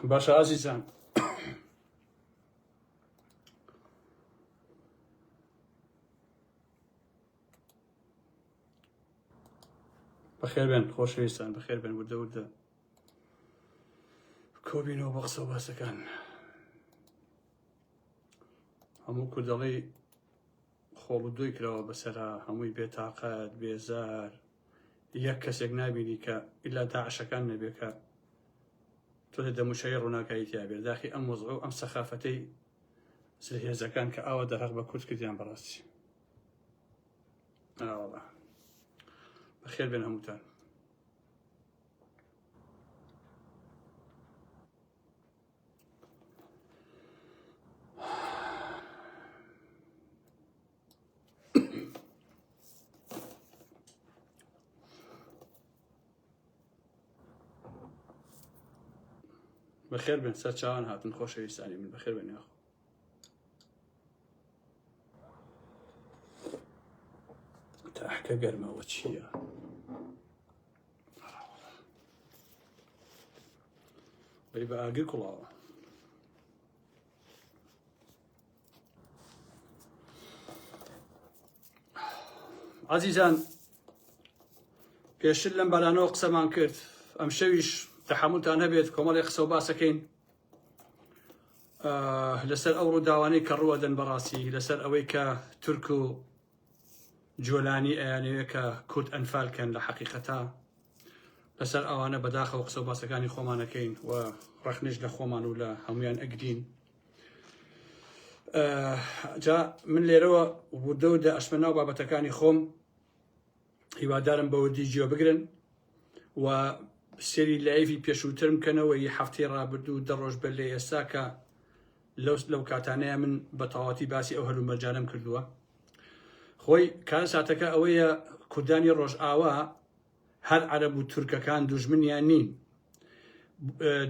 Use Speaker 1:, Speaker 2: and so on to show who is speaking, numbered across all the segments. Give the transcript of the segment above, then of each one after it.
Speaker 1: باشا عزیزان بەخێر بێن خۆشەویستان بەخێر بێن وردە وردە کۆبینەوە بە قسە و باسەکان هەموو کوردەڵی خۆڵ و دوی کراوە بەسەرا هەمووی بێتاقەت بێزار یەک کەسێک نابینی کە ئیلا داعشەکان نەبێ کە تۆ لە دەموشەی ڕووناکایی تیا بێت داخی ئەم وەزعە و ئەم سەخافەتەی هێزەکان کە ئاوا دەرەق بە کورد کردیان بەڕاستی ئاوەڵا بەخێر بێن هەمووتان بەخێر بێن سەر چاوان هاتن خۆشەویستانی من بەخێر بێن یاخۆ تاحکە گەرمەوە چییە بەی بە ئاگر کوڵاوە عەزیزان پێشتر لەم بەرانەوە قسەمان کرد ئەم شەویش تەحەموولتان هەبێت کۆمەڵی قسە و باسەکەین لەسەر ئەو ڕووداوانەی کە ڕوەدەن بەڕاستی لەسەر ئەوەی کە تورک و جۆلانی ئەیانەوێت کە کورد ئەنفالکەن لە حەقیقەتا لەسەر ئەوانە بەداخەوە قسە و باسەکانی خۆمانەکەین و ڕەخنش لە خۆمان و لە هەمویان ئەگرین جا من لێرەوە وردە وردە ئەشمە ناو بابەتەکانی خۆم هیوادارم بە وردی جێ بگرن و سێری لایڤی پێشووترم کەنەوەی هەفتەی ڕابردوو دەڕۆژ بەر لە ئێستا کە لەو کاتانەیە من بە تەواوەتی باسی ئەو هەلوو مەرجانەم کردووە خۆی کار ساتەکە ئەوەیە کوردانی ڕۆژئاوا هەر عەرەب و تورکەکان دوژمنیان نین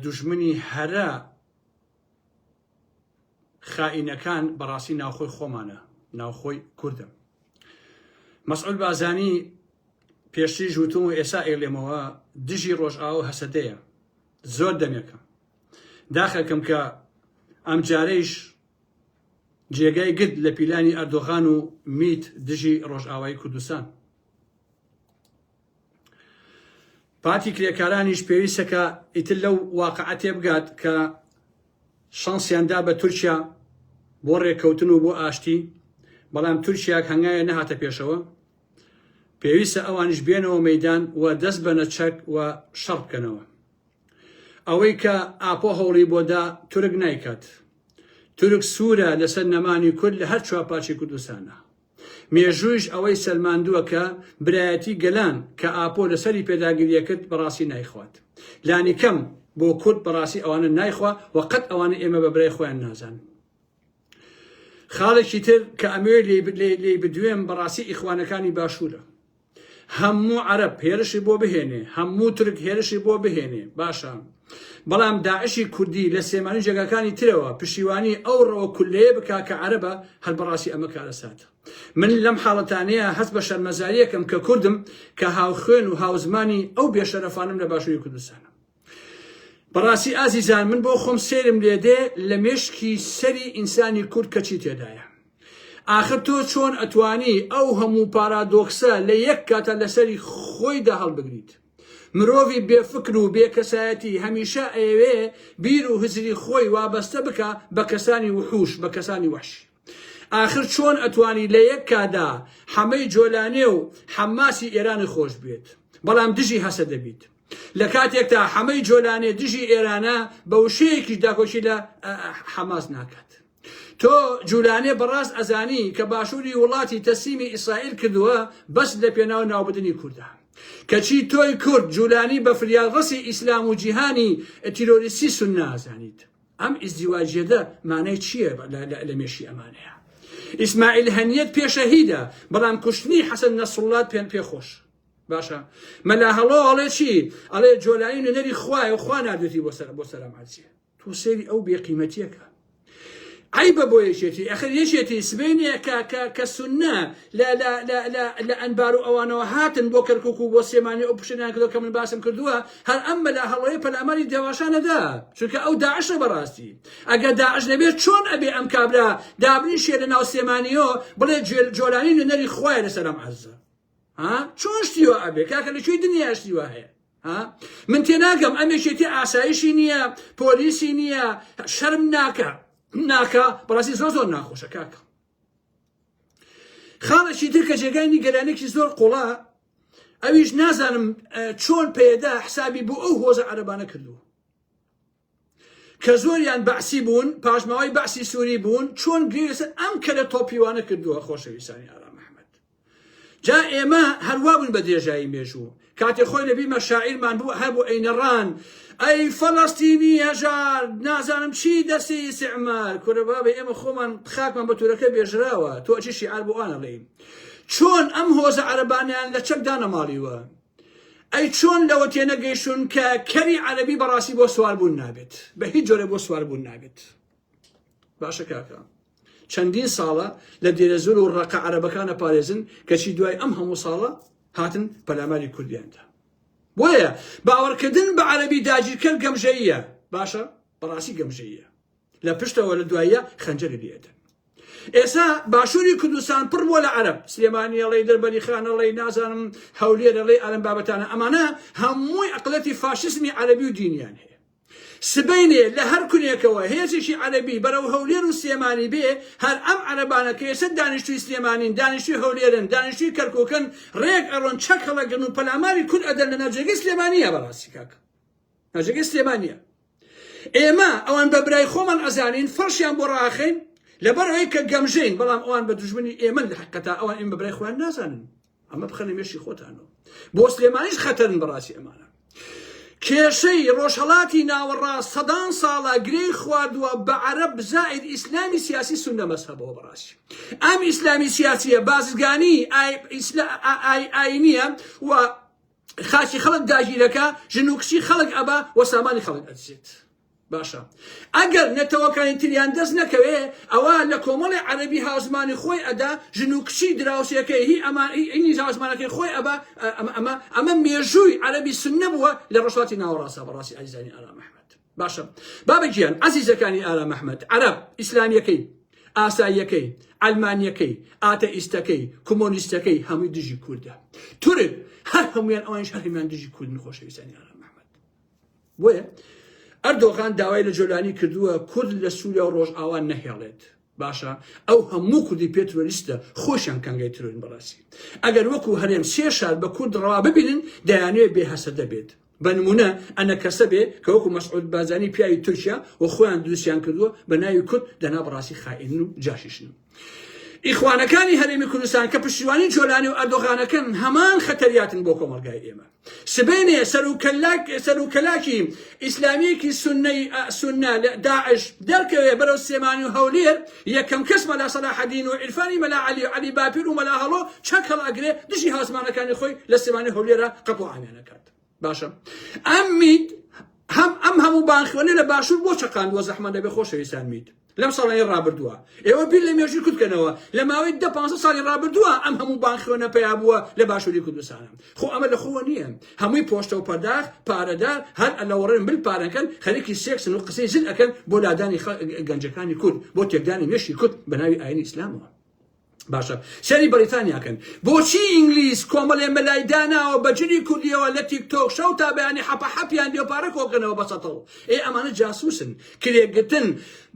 Speaker 1: دوژمنی هەرە خائینەکان بەڕاستی ناوخۆی خۆمانە ناوخۆی کوردە مەسعود بازانی پێشتری ژووتم و ئێسا ئێڵێمەوە دژی ڕۆژئاوا هەسەدەیە زۆر دەمێکە داخەکەم کە ئەم جارەیش جێگای گرت لە پیلانی ئەردۆغان و میت دژی ڕۆژئاوای کوردستان پاتی کرێکارانیش پێویستەکە ئیتر لەو واقعە تێبگات کە شانسیاندا بە تورکیا بۆ ڕێککەوتن و بۆ ئاشتی بەڵام تورکیا هەنگایە نەهاتە پێشەوە پێویستە ئەوانش بێنەوە مەیدان و دەست بە نەچەک و شەڕ بکەنەوە ئەوەی کە ئاپۆ هەوڵی بۆدا تورک نایکات تورک سوورە لەسەر نەمانی کورد لە هەر چوارپاچی کوردستانە مێژوویش ئەوەی سەلماندووە کە برایەتی گەلان کە ئاپۆ لەسەری پێداگیریەکرد بەڕاستی نایخوات لانی کەم بۆ کورد بەڕاستی ئەوانە نایخوا و قەت ئەوانە ئێمە بە برای خۆیان نازان خاڵێکی تر کە ئەمێ لێ بدوێم بەڕاستی ئیخوانەکانی باشوورە هەموو عەرەب هێرشی بۆ بهێنێ هەموو تورک هێرشی بۆ بهێنێ باشە بەڵام داعشی کوردی لە سێمانی جێگەکانی ترەوە پشتیوانی ئەو ڕەوە کولەیە بکا کە عەرەبە هەر بەڕاستی ئەمە کارە ساتە من لەم حاڵەتانەیە هەست بە شەرمەزاریەکەم کە کوردم کە هاوخوێن و هاوزمانی ئەو بێشەرەفانم لە باشووری کوردستانە بەڕاستی ئازیزان من بۆ خۆم سێرم لێدێ لە مێشکی سەری ئینسانی کورد کەچی تێدایە ئاخر تۆ چۆن ئەتوانی ئەو هەموو پارادۆکسە لە یەک کاتە لەسەری خۆیدا هەڵبگریت مرۆڤی بێفکر و بێکەسایەتی هەمیشە ئەوێ بیر و هزری خۆی وابەستە بکە بە کەسانی وحوش بە کەسانی وحش ئاخر چۆن ئەتوانی لە یەک کادا حەمەی جۆلانێ و حەماسی ئێرانی خۆش بێت بەڵام دژی هەسە دەبیت لە کاتێکدا حەمەی جۆلانێ دژی ئێرانە بە وشەیەکی داکۆشی لە حەماس ناکات تۆ جوولانێ بەڕاست ئەزانی کە باشووری وڵاتی تەسلیمی ئیسرائیل کردووە بەس لە پێناو ناوبردنی کوردە کەچی تۆی کورد جوولانی بە فریاڵڕەسی ئیسلام و جیهانی تیرۆریستی سون نازانیت ئەم ئیزدیواجیەدە مانای چییە لە مێشی ئەمانەیە ئیسماعیل هەنیەت پێشەهیدە بەڵام کوشتنی حەسەن نەسڕڵڵات پێخۆش باشە مەلا هەڵۆ ئەڵێ چی ئەڵێ جۆلانی نوێنەری خوایە و خوا نردێتی بۆ سەرام عەرزیە تۆ سێری ئەو بێقیمەتیەکە عيبة بو يشيتي آخر يشيتي سبيني كسنة لا أنبارو أوانو هاتن بو كركوكو بو سيماني أوبشنان كدو كمن باسم كردوها هل أما لا هلوية بالأمالي دواشان دا شوكا أو داعش براستي أقا داعش نبيت شون أبي أم كابلا دابني شيرنا وسيمانيو بلي جولانين نري خوايا لسلام عزة ها شون اشتيوا أبي كاكا لشوي دنيا اشتيوا هي ها من تناقم أمي شيتي عسايشي نيا بوليسي نيا شرم ناكا براسي زۆر ناخۆشە کاکە خاڵێکی تر کە جێگانی گەرانێکی زۆر قوڵا ئەویش نازانم چۆن پێدا حسابی بۆ ئەو هۆزە عەرەبانە کردووە کە زۆریان بەعسی بوون پاشماوەی بەعسی سووری بوون چۆن گرێ لەسەر ئەم کەلە تۆپیوانە کردووە خۆشەویستانی ئارام محەممەد جا ئێمە هەروە بوون بە درێژایی مێژوو کاتێ خۆی لەبی مەشاعیرمان بوو هەبوو ئەینەڕان ئەی فەڵەستینی هەژار نازانم چی دەستی ئیستیعمار کورە بابێ ئێمە خۆمان خاکمان بە تورەکە بێژراوە تۆ ئەچی شیعار بۆ ئانەڵێین چۆن ئەم هۆزە عەرەبانیان لە چەکدا نەماڵیوە ئەی چۆن لەوە تێنەگەیشتون کە کەری عەرەبی بەڕاستی بۆ سواربوون نابێت بە هیچ جۆرە بۆ سواربوون نابێت باشە کاکە چەندین ساڵە لە دێرەزول و ڕەقە عەرەبەکانە پارێزن کەچی دوای ئەم هەموو ساڵە هاتن پەلاماری کوردیاندا بۆیە باوەڕکردن بە عەرەبی داگیرکەر گەمژەییە باشە بەڕاستی گەمژەییە لە پشتەوە لە دواییە خەنجەری لێدەن ئێستا باشووری کوردستان پڕ بۆ لە عەرەب سلێمانی ئەڵێ دەربەری خان ئەڵێ نازانم هەولێر ئەڵێ ئەلەم بابەتانە ئەمانە هەمووی عەقڵەتی فاشیسمی عەرەبی و دینیان هەیە سبەینێ لە هەر کونێکەوە هێزێکی عەرەبی بەرەو هەولێر و سلێمانی بێ هەر ئەم عەرەبانە کە ئێستا دانیشتووی سلێمانین دانیشتووی هەولێرن دانیشتووی کەرکووکن ڕێک ئەڕۆن چەک هەڵەگرن و پەلاماری کورد ئەدەن لە ناوجێگەی سلێمانیە بەڕاستی کاکە ناوجێگەی سلێمانیە ئێمە ئەوان بە برای خۆمان ئەزانین فەرشیان بۆ ڕاخین لەبەرەوەی کە گەمژەین بەڵام ئەوان بە دوژمنی ئێمە لە حەقەتا ئەوان ئێمە بە برای خۆیان نازانن ئەمە بخەنە مێشی خۆتانەوە بۆ سلێمانیش خەتەرن بەڕاستی ئەمانە کێشەی ڕۆژهەڵاتی ناوەڕاست سەدان ساڵە گرێی خواردووە بە عەرەب زائید ئیسلامی سیاسی سونە مەذهەبەوە بەڕاستی ئەم ئیسلامی سیاسیە بازرگانی ئاینیە و خاچی خەڵک داگیرەکە ژن و کچی خەڵک ئەبا و سامانی خەڵک ئەدزێت باشە ئەگەر نەتەوەکانی تریان دەست نەکەوێ ئەوە لە کۆمەڵی عەرەبی هاوزمانی خۆی ئەدا ژن و کچی دراوسەکەی هی ئەمانی هاوزمانەکەی خۆی ئەبا ئەمە مێژووی عەرەبی سنە بووە لە ڕۆژهەڵاتی ناوەڕاستە بەڕاستی عەزیزانی ئارام محەممەد باشە بابەگیان عەزیزەکانی ئارام محەممەد عەرەب ئیسلامیەکەی ئاساییەکەی ئەلمانیەکەی ئاتەئیستەکەی کۆمۆنیستەکەی هەمووی دژی کوردە تورک هەر هەمویان ئەوانش هەرهەمیان دژی کوردن خۆشەویستانی ئارام محەممەد بۆیە ئەردۆغان داوای لە جۆلانی کردووە کورد لە سووریا و ڕۆژئاوان نەهێڵێت باشە ئەو هەموو کوردی پێ ترۆریستە خۆشیان کەنگای ترۆرین بەڕاستی ئەگەر وەکو هەرێم سێ شار بە کورد ڕەوا ببینن دەیانوێت بێهەسە دەبێت بە نمونە ئەنە کەسە بێ کە وەکو مەسعود بازانی پیاوی تورکیا و خۆیان دروستیان کردووە بە ناوی کورد دەنا بەڕاستی خائین و جاشیشن ئیخوانەکانی هەرێمی کوردستان کە پشتیوانی جۆلانی و ئەردۆغانەکەن هەمان خەتەریاتن بۆ کۆمەلگای ئێمە سبەینێ سەرۆکەلاکی ئیسلامیەکی سونە داعش دەرکەوێ بەرەو سلێمانی و هەولێر یەکەم کەس مەلا سەلاحەدین و عیرفانی مەلا عەلی باپیر و مەلا هەڵۆ چەک هەڵئەگرێ دژی هاوسمانەکانی خۆی لە سلێمانی هەولێرە قەپوعانیان ئەکات باشە ئەمید ئەم هەموو بانخوێنە لە باشوور بۆ چەقاندووە زەحمەت دەبێ خۆشەویستان میت لەم ساڵانی ڕابردووە ئێوە بیر لە مێژووی کوردکەنەوە لە ماوەی 10-15 ساڵی ڕابردووە ئەم هەموو بانخوێنە پیا بووە لە باشووری کوردستانە خۆ ئەمە لە خۆوە نییە هەمووی پۆشتە و پەرداخ پارەدار هەر لەوەڕێن بل پارەکەن خەریکی سێکسن و قسەی زل ئەکەن بۆ لادانی گەنجەکانی کورد بۆ تێکدانی مێشی کورد بە ناوی ئاینی ئیسلامەوە باشە سەری بەریتانیاکەن بۆچی ئینگلیز کۆمەڵێ مەلای داناوە بەجری کوردیەوە لە تیکتۆک شەو تا بەیانی حەپەحەپیان دێوپارە کۆکەنەوە بە سەتەڵ ئەمانە جاسووسن کرێگرتن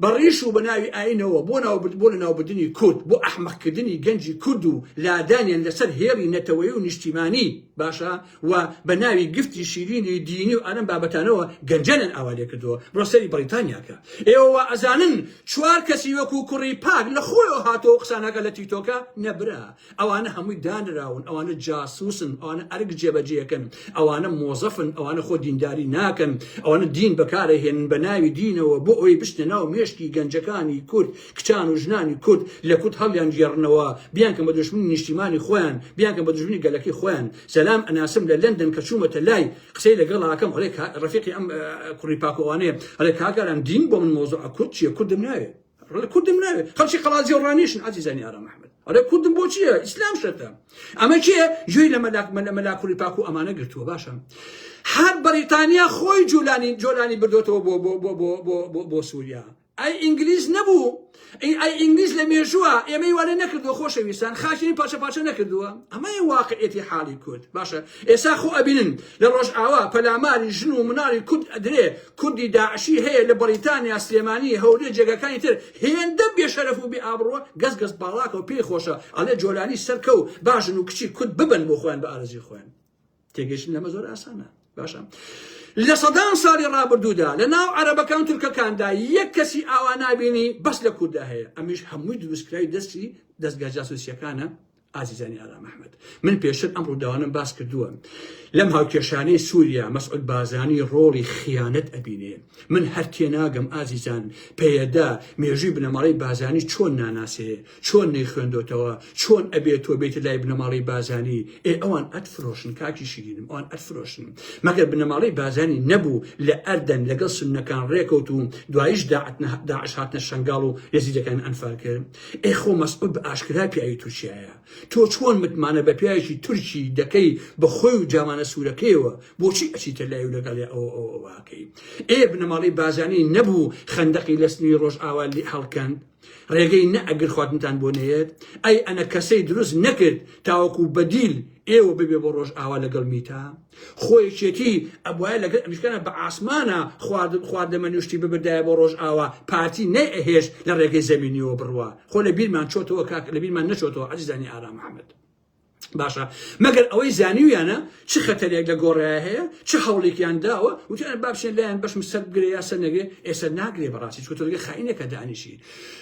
Speaker 1: بەڕیش و بە ناوی ئاینەوە بۆ لە ناوبردنی کورد بۆ ئەحمەقکردنی گەنجی کورد و لادانیان لەسەر هێڵی نەتەوەیی و نیشتیمانی باشە و بە ناوی گفتی شیرینی دینی و ئەم بابەتانەوە گەنجەنن ئاوالێ کردووە بڕۆ سەری بەریتانیاکە ئێوە ئەزانن چوار کەسی وەکو کوڕی پاک لە خۆیەوە هاتەوە قسانەکە لە تیکتۆکە نەبرا ئەوانە هەمووی دانراون ئەوانە جاسووسن ئەوانە ئەرگ جێبەجێەکەن ئەوانە مۆزەفن ئەوانە خۆ دینداری ناکەن ئەوانە دین بەکارەهێنن بە ناوی دینەوە بۆ ئەوی بشتە ناو مێشکی گەنجەکانی کورد کچان و ژنانی کورد لە کورد هەڵیان گێڕنەوە بیانکە بە دژمنی نیشتیمانی خۆیان بیانکە بە دژمنی گەلەکەی خۆیان سەلام ئەناسم لە لەندەن کە چوومەتە لای قسەی لەگەڵ ئاکەم ڕێفیقی ئەم کوڕی پاکۆوانەیە هەڵێ کاگەران دین بۆ من مۆزوع کورد چییە کوردم ناوێ کوردم ناوێ خەڵکی قەڵازی و ڕانیشن عزیزانی ئارام ئەحمەد ئەرێ کوردم بۆ چییە ئیسلام شەرتە ئەمە کێ گوێی لە مەلاکوڕی پاک و ئەمانە گرتووە باشە هەر بەریتانیا خۆی جۆلانی بردوێتەوە بۆ سووریا ئەی ئینگلیز نەبوو ئەی ئینگلیز لە مێژووە ئێمەی وانە نەکردووە خۆشەویستان خاچنی پاچە نەکردووە ئەمەی واقعێتی حاڵی کورد باشە ئێستا خۆ ئەبینن لە ڕۆژئاوا پەلاماری ژن و مناڵی کورد ئەدرێ کوردی داعشی هەیە لە بەریتانیا سلێمانی هەولێر جێگەکانی تر هێندە بێشەرەف و بێئابڕوە گەس باڵاکە و پێی خۆشە ئەڵێ جۆلانی سەرکە و باشن و کچی کورد ببن بۆ خۆیان بە ئارەزی خۆیان تێگەیشتن لەمە زۆر ئاسانە باشە لە سەدان ساڵی ڕابردوودا لە ناو عەرەبەکان و تورکەکاندا یەک کەسی ئاوا نابینی بەس لە کووردا هەیە ئەمیش هەمووی دروستکراوی دەستگا جاسوسیەکانە ئازیزانی ئارام ئەحمەد من پێشتر ئەم ڕووداوانم باس کردووە لەم هاوکێشانەی سووریا مەسعود بازانی ڕۆڵی خیانەت ئەبینێ من هەر تێناگەم ئازیزان پێیەدا مێژووی بنەماڵەی بازانی چۆن ناناسێ چۆن نەیخوێندۆتەوە چۆن ئەبێت تۆ بێتە لای بنەماڵەی بازانی ئەوان ئەتفرۆشن کاکی شیرینم ئەوان ئەتفرۆشن مەگەر بنەماڵەی بازانی نەبوو لە ئەردەن لەگەڵ سوننەکان ڕێکەوت و دوایش داعش هاتنە شەنگاڵ و یەزیدەکان ئەنفال کرد خۆ مەسعود بە ئاشکرا پیاوی تورکیایە تۆ چۆن متمانە بە پیاوێکی تورکی دەکەی بە خۆی و جامانە سوورەکەیەوە بۆچی ئەچیتە لای و لەگەڵ ئەوواکەی بنەماڵەی بازانی نەبوو خەندەقی لە سنووی ڕۆژئاوا هەڵکەند ڕێگەی نە ئەگەر خواتنتان بۆ نەیەت ئەی ئەنە کەسەی دروست نەکرد تاوەکو بەدیل ئێوە ببێ بۆ ڕۆژئاوا لەگەڵ میتا خۆیەکێتی ئەبوایە لەگەڵ ئەمیشکانە بە ئاسمانە خواردەمە نوشتی ببردایە بۆ ڕۆژئاوا پارتی نەئەهێش لە ڕێگەی زەمینیەوە بڕوە خۆ لە بیرمان چۆتەوە کاک لە بیرمان نەچۆتەوە عەزیزانی ئارام ئەحمەد باشە مەگەر ئەوەی زانیویانە چ خەتەرێک لە گۆڕایە هەیە چ هەوڵێکیان داوە وتیان بابشێن لایەن بەشم سەر بگرێ یا سەر نەگرێ ئێستا ناگرێ بەڕاستی چۆتە لەگە خاینێکە دانیشی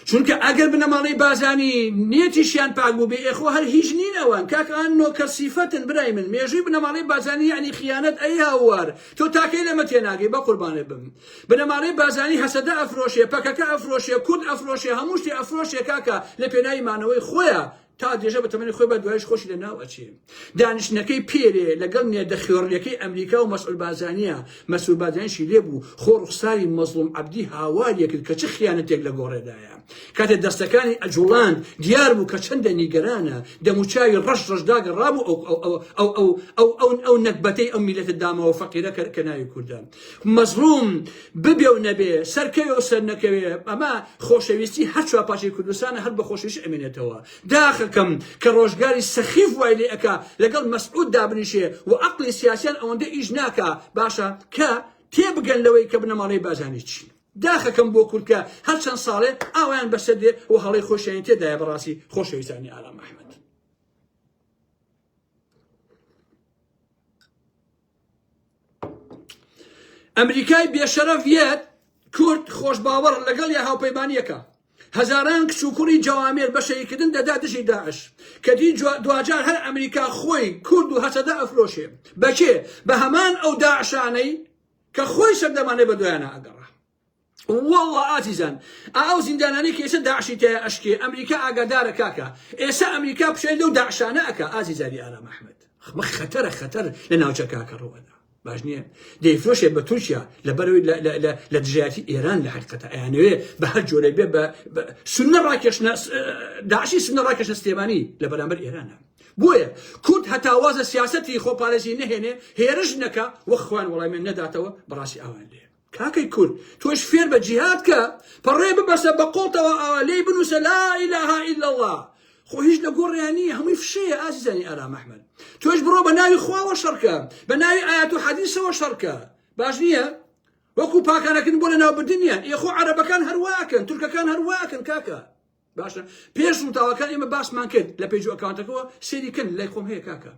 Speaker 1: چونکە ئەگەر بنەماڵەی بازانی نێتیشیان پاک بوو بێ ئێخۆ هەر هیچ نینەوەن کاکان نۆکە سیفەتن برای من مێژووی بنەماڵەی بازانی یعنی خیانەت ئەی هاوار تۆ تاکەی لەمە تێناگەی بە قوربانێ بم بنەماڵەی بازانی هەسەدە ئەفرۆشێ پەکەکە ئەفرۆشێ کورد ئەفرۆشێ هەموو شتێ ئەفرۆشێ کاکە لە پێناوی مانەوەی خۆیە تا دێژە بە تەمەنی خۆی بە دوایش خۆشی لە ناو ئەچێ دانیشتنەکەی پێرێ لەگەڵ نێردە خێڕیەکەی ئەمریکا و مەسعود بازانیە مەسعود بازانیشی لێبوو خۆ ڕوخساری مەزلوم عەبدی هاواریە کرد کە چ خیانەتێک لە گۆڕێدایە کاتێ دەستەکانی ئەجوڵان دیار بوو کە چەندە نیگەرانە دەموچاوی ڕەشداگە ڕابوو ئەو نەکبەتەی ئەو میلەتە دامەوە فەقیرە کە ناوی کوردان مەزلوم ببێ و نەبێ سەرکەوێ و سەر نەکەوێ ئەمە خۆشەویستی هەر چوار پاشەی کوردستانە هەر بە خۆشەویستی ئەمێنێتەوە داخەکەم کە ڕۆژگاری سەخیف وای لێ ئەکا لەگەڵ مەسعود دابنیشێ و عەقڵی سیاسیان ئەوەندە ئیش ناکا باشە کە تێبگەن لەوەی کە بنەماڵەی بازانی چی داخەکەم بۆ کورکە هەر چەند ساڵێ ئاوایان بەسەر دێ و هەڵەی خۆشیانی تێدایە بەڕاستی خۆشەویستانی ئارام ئەحمەد ئەمریکای بێشەرەف یەت کورد خۆشباوەڕ لەگەڵ یا هاوپەیمانیەکە هەزاران کچ و کوڕی جەوامێر بەشەیکردن دەدا دژی داعش کە دی دوجار هەر ئەمریکا خۆی کورد و هەسەدە ئەفرۆشێ بەکێ بە هەمان ئەو داعشانەی کە خۆی سەردەمانەی بە دوایانە ئەگەڕا والله ئازیزان ئەو زیندانانەی کە ئێستا داعشی تایە ئەشکێ ئەمریکا ئاگادارە کاکە ئێستا ئەمریکا پشەی لەو داعشانە ئەکا ئازیزانی ئارام ئەحمەد خەتەر لە ناوچە کاکە ڕۆوەدا باش نییە دەیفرۆشێ بە تورکیا لەبەرەوەی لە دژایەتی ئێران لە حقیقەتە ئەیانەوێ بە هەر جۆرە بێ بە سونە ڕاکێشنە داعشی سونە ڕاکێشنە سلێمانی لە بەرامبەر ئێرانە بۆیە کورد هەتاوازە سیاسەتی خۆپارێزی نەهێنێ هێرش نەکە وە خوان وەڵای من نەداتەوە بەڕاستی ئاوان لێ کاکەی کورد تۆش فێر بە جیهاد کە پەڕێ ببەسە بە قۆڵتەوە ئاوا لێی بنووسە لا ئیلاهە ئیلا الله خۆ هیچ لە گۆڕیان نییە هەمووی فشەیە ئازیزانی ئارام ئەحمەد تۆش بڕۆ بە ناوی خواوە شەڕکە بە ناوی ئایەت و حەدیثەوە شەڕکە باش نییە وەکو پاکانەکردن بۆ لە ناو بردنیان ئێخۆ عەرەبەکان هەرواکەن تورکەکان هەرواکەن کاکە باشە پێش ڕووداوەکان ئێمە باسمان کرد لە پێیج ئەکاونتەکەەوە سێریکەن لای خۆم هەیە کاکە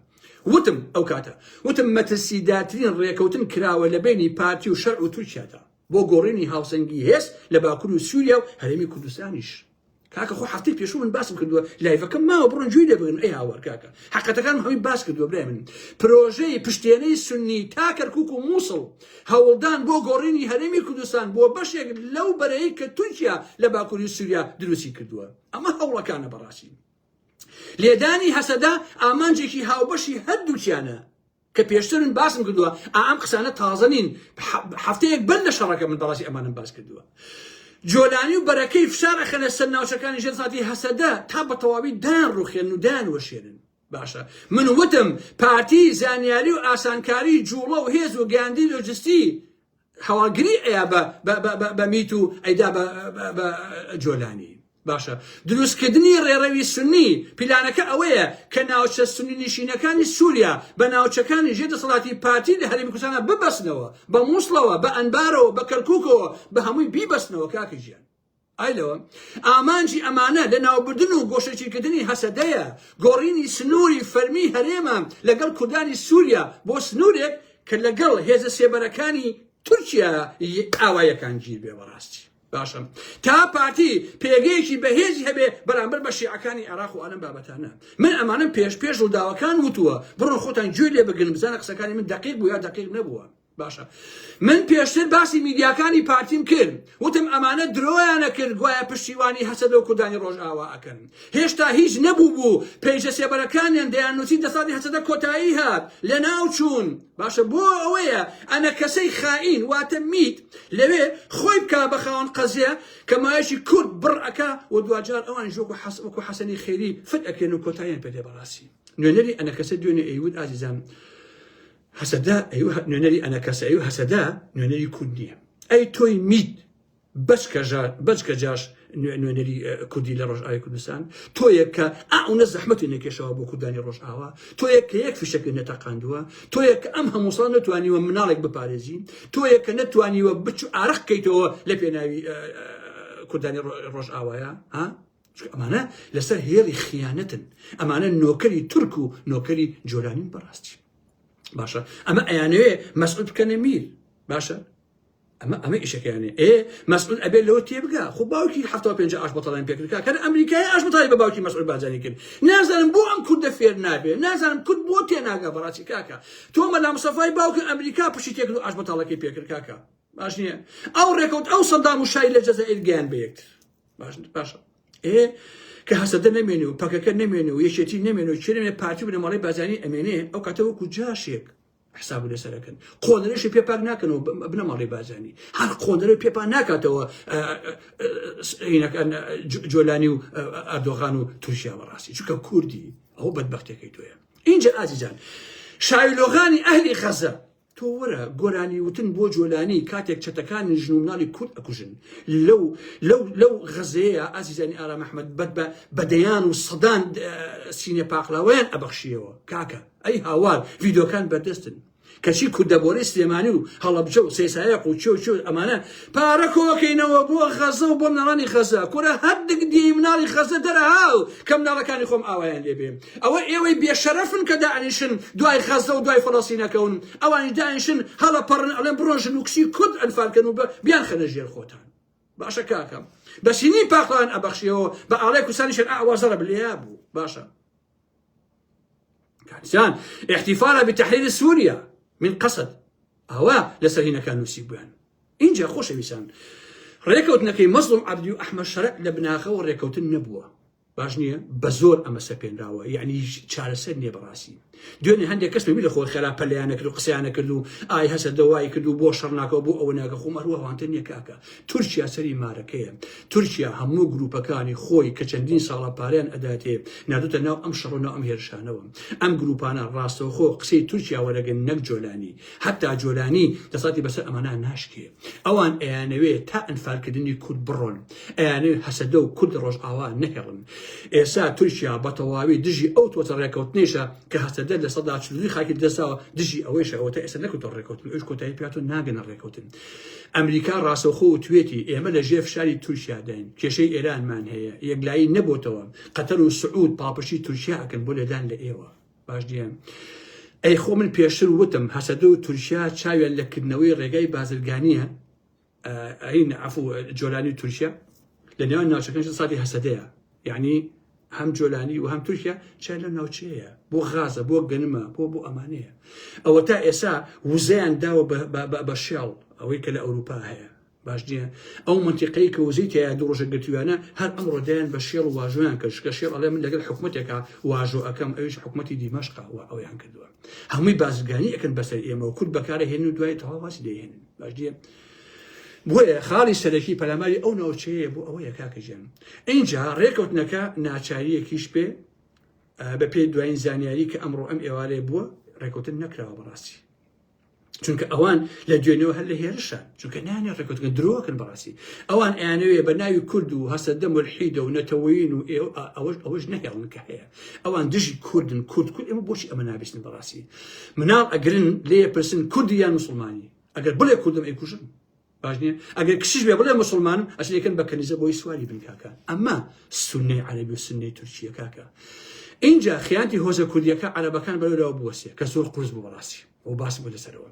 Speaker 1: وتم ئەو کاتە وتم مەترسیداترین ڕێکەوتن کراوە لە بینی پارتی و شەرع و تورکیادا بۆ گۆڕینی هاوسەنگی هێز لە باکوور و سووریا و هەرێمی کوردستانیش کاکە خۆ هەفتەی پێشوو من باسم کردووە لایڤەکەم ماوە بڕۆن گوێی لێبگرن ئەی هاوار کاکە حەقیقەتەکان هەمووی باس کردووە برای من پرۆژەی پشتێنەی سونی تا کەرکووک و مووسڵ هەوڵدان بۆ گۆڕینی هەرێمی کوردستان بۆ بەشێک لەو بەرەیەی کە تورکیا لە باکووری سووریا دروستی کردووە ئەمە هەوڵەکانە بەڕاستی لێدانی هەسەدا ئامانجێکی هاوبەشی هەردووکیانە کە پێشترن باسم کردووە ئەم قسانە تازە نین هەفتەیەک بەر لە شەڕەکە من بەڕاستی ئەمانم باس کردووە جۆلانی و بەرەکەی فشارەخەنە سەر ناوچەکانی ژێرساتی هەسەدا تا بە تەواوی دان ڕوخێن و دان وەشێنن. باشە من وتم پارتی زانیاری و ئاسانکاری جوڵە و هێز و گاندی لۆجستی هەواگری ئەیە بە میت و ئەیدا بە جۆلانی. باشە دروستکردنی ڕێڕەوی سنی پیلانەکە ئەوەیە کە ناوچە سنی نشینەکانی سووریا بە ناوچەکانی ژێردەسەڵاتی پارتی لە هەرێمی کوردستانە ببەستنەوە بە مووسڵەوە بە ئەنبارەوە بە کەرکووکەوە بە هەمووی بیبەستنەوە کاکە ژیان. ئایلەوە ئامانجی ئەمانە لە ناوبردن و گۆشەچیکردنی هەسەدەیە گۆڕینی سنووری فەرمی هەرێمە لەگەڵ کوردانی سووریا بۆ سنوورێک کە لەگەڵ هێزە سێبەرەکانی تورکیا ئاوایەکان گیر بێ بەڕاستی. باشە تا پارتی پێگەیەکی بەهێزی هەبێ بەرامبەر بە شیعەکانی عێراق و ئەلەم بابەتانە. من ئەمانم پێش و داواکان وتووە بڕۆن خۆتان گوێ لێ بگرن بزانە قسەکانی من دقیق بوو یا دقیق نەبووە. باشە من پێشتر باسی میدیاکانی پارتیم کرد وتم ئەمانە درۆیانە کرد گوایە پشتیوانی هەسەدە و کوردانی ڕۆژئاوا ئەکەن. هێشتا هیچ نەبوو بوو پێیجە سێبەرەکانیان دەیاننووسی دەسەڵاتی هەسەدە کۆتایی هات لە ناو چوون. باشە بۆ ئەوەیە ئەنە کەسەی خائین واتە میت لەوێ خۆی بکە بە خاوەن قەزیە کە مایەشی کورد بڕ ئەکا و دوجار ئەوان وەکو حەسەنی خێری فت ئەکەن و کۆتاییان پێدێ بەڕاستی. نوێنەری ئەنە کەسە دوێنێ ئەیود ئازیزان هەسەدا نوێنەری ئەنە کەسایی و هەسەدا نوێنەری کورد نییە. ئەی تۆی میت بەچکە جاش نوێنەری کوردی لە ڕۆژئاوای کوردستان تۆیە کە ئەوەنە زەحمەتی نەکێشەوە بۆ کوردانی ڕۆژئاوا تۆیە کە یەک فیشەکە نەتەقاندووە تۆیە کە ئەم هەموو ساڵ نەتوانیوە مناڵێک بپارێزی تۆیە کە نەتوانیوە بچوو ئارەق بکەیتەوە لە پێناوی کوردانی ڕۆژئاوایە ها ئەمانە لەسەر هێڵی خیانەتن ئەمانە نۆکەری تورک و نۆکەری جۆلانین بەڕاستی. باشە ئەمە ئەیانەوێ مەسعود بکەنە میر. باشە ئەمە ئیشەکەیانێ مەسعود ئەبێ لەوە تێبگا خۆ باوکی 75 ئاش بەتەڵیان پێکرد کە ئەمریکای ئاش بەتەڵی بە باوکی مەسعود بارزانی کرد. نازانم بۆ ئەم کوردە فێر نابێ نازانم کورد بۆ تێناگا بەڕاستی کاکە تۆ مەلا مستەفای باوکی ئەمریکا پشتی تێکرد و ئاش بەتەڵەکەی پێکرد کاکە. باش نییە ئەو ڕێکەوت ئەو سەدام و شای لە جەزائیر گیان بە یەکتر. باشە کە هەسەدە نەمێنێ و پەکەکە نەمێنێ و یەکێتی نەمێنێ و چێنێ پارتی و بنەماڵی بازانی ئەمێنێ ئەو کاتە وەکو جاشێک حساب لەسەرەکەن قۆنەرەشی پێپاک ناکەنەوە بنەماڵی بازانی هەر قۆنەرە پێپا ناکاتەوە جۆلانی و ئەردۆغان و تورکیا بەڕاستی چونکە کوردی ئەو بەدبەختێکەی تۆیە. اینجا ئازیزان شایلۆغانی ئەهلی غەزە تۆ وەرە گۆرانی وتن بۆ جۆلانی کاتێک چەتەکانی ژن و مناڵی کورد ئەکوژن لەو غەزەیە ئازیزانی ئارام ئەحمەد بەدەیان و سەدان سینە پاقلاوەیان ئەبەخشیەوە کاکە ئەی هاوار ڤیدۆکان بەردەستن کەچی کوردەبۆرەی سلێمانی و هەڵەبجە و سەیسایەق و چێ ئەمانە پارە کۆکەینەوە بۆ غەزە و بۆ مناڵانی غەزە کورە هەردەک دی مناڵی غەزە دەرەهاو کە مناڵەکانی خۆم ئاوایان لێبێ ئەوە ئێوەی بێشەرەفن کە داعیشن دوای غەزە و دوای فەڵەستینەکەون ئەوانی داعیشن هەڵەپەڕن ئەڵێن بڕۆژن و کچی کورد ئەنفالکەن و بیان خەنە ژێر خۆتان. باشە کاکەم بەسینی پاقلان ئەبەخشیەوە بە ئاڵای کوردستانی شەرع ئاوازەرە بلێیا بوو. باشە كان احتفالا بتحرير سوريا من قصد هوا لسرهنا كانوا نسيبان إنجا خوش بيسان ريكوتنا كي مظلوم عبد أحمد شرع لبناخه وريكوت النبوة باجنية بزور أما سبين راوة يعني شارسني براسي دوێنێ هەندێک کەس ببی لە خۆی خێرا پەلەیانە کرد و قسەیانە کرد و ئای هەسە دەوای کرد و بۆ شەڕناکەوە بۆ ئەوە ناکە خۆم هەروەهوانتە نییە کاکە تورکیا سەری مارەکەیە تورکیا هەموو گروپەکانی خۆی کە چەندین ساڵە پارەیان ئەداتێ نادوتە ناو ئەم شەڕۆنەوە ئەم هێرشانەوە ئەم گروپانە ڕاستەوخۆ قسەی تورکیا وەرەگەن نەک جۆلانی حتا جۆلانی دەسەڵاتی بەسەر ئەمانە ناشکێ ئەوان ئەیانەوێ تا ئەنفالکردنی کورد بڕۆن ئەیانەوێ هەسەدە و کورد ڕۆژئاوا نەهێڵن ئێستا تورکیا بە تەواوی دژی ئەو تۆتە ڕێکەوتنێشە کە هەسەدە لە سەدا چلوی خاکی دەستاوە دژی ئەوەیشە ئەوە تا ئێستا نەکەوتە ڕێکەوتن ئەوش کۆتایی پێهاتوە ناگەنە ڕێکەوتن ئەمریکا ڕاستەوخۆ و توێتی ئێمە لە ژێر فشاری تورکیا داین کێشەی ئێرانمان هەیە یەکلایی نەبووتەوە قەتەر و سعود پاپەشی تورکیا ئەکەن بۆ لێدان لە ئێوە باش دیێن ئەی خۆ من پێشتر وتم هەسەدە و تورکیا چاویان لەکردنەوەی ڕێگای بازرگانیە ئەین عەفو جۆلانی و تورکیا لە نێوان ناوچەکانش ساڵی هەسەدەیە یعنی هەم جۆلانی و هەم تورکیا چای لە ناوچەیە بۆ غازە بۆ گەنمە بۆ ئەمانەیە ئەوە تا ئێستا وزەیان داوە بە شێڵ ئەوەی کە لە ئەوروپا هەیە باش دیە ئەو منتیقەی کە وزەی تیا دوو ڕۆژە گرتووانە هەر ئەمڕۆ دایان بە شێڵ و واژۆیان کرد کە شێڵ ئەڵێ من لەگەڵ حکومەتێکە واژۆ ئەەکەم ئەویش حکومەتی دیمەشقا و ئەویان کردووە هەمووی بازرگانی ئەکەن بەسەر ئێمە و کورد بەکارە هێن و دوای تەواو واسی دەهێنن باش دیە بۆیە خاڵی سەرەکی پەلاماری ئەو ناوچەیە بۆ ئەوەیە کاکەژیان اینجا ڕێکەوتنەکە ناچاریەکیش پێ بە پێی دوایین زانیاری کە ئەمڕۆ ئەم ئێوارەیە بووە ڕێکەوتن نەکراوە بەڕاستی چونکە ئەوان لە دوێنەوە هەر لە هێرشان چونکە نانێت ڕێکەوتنەکە درۆکن بەڕاستی ئەوان ئەیانەوێ بە ناوی کورد و هەسەدە مولحیدە و نەتەوەین و ئەوەش نەهێڵن کە هەیە ئەوان دژی کوردن کورد ئێمە بۆچی ئەمە نابیستن بەڕاستی مناڵ ئەگرن لێ پرسن کوردی یان موسڵمانی ئەگەر بڵێ کوردم ئەیکوژن باش نییە ئەگەر کشیش بێ بڵێ مسلمانم ئەسلەکەن بە کەنیزە بۆی سواری بن کاکە ئەمە سونەی عەرەبی و سونەی تورکیە کاکە اینجا خیانتی هۆزە کوردیەکە عەرەبەکان بەلەوەوە بوەسێ کە زۆر قورس بوو بەڕاستی و باس بوو لەسەرەوە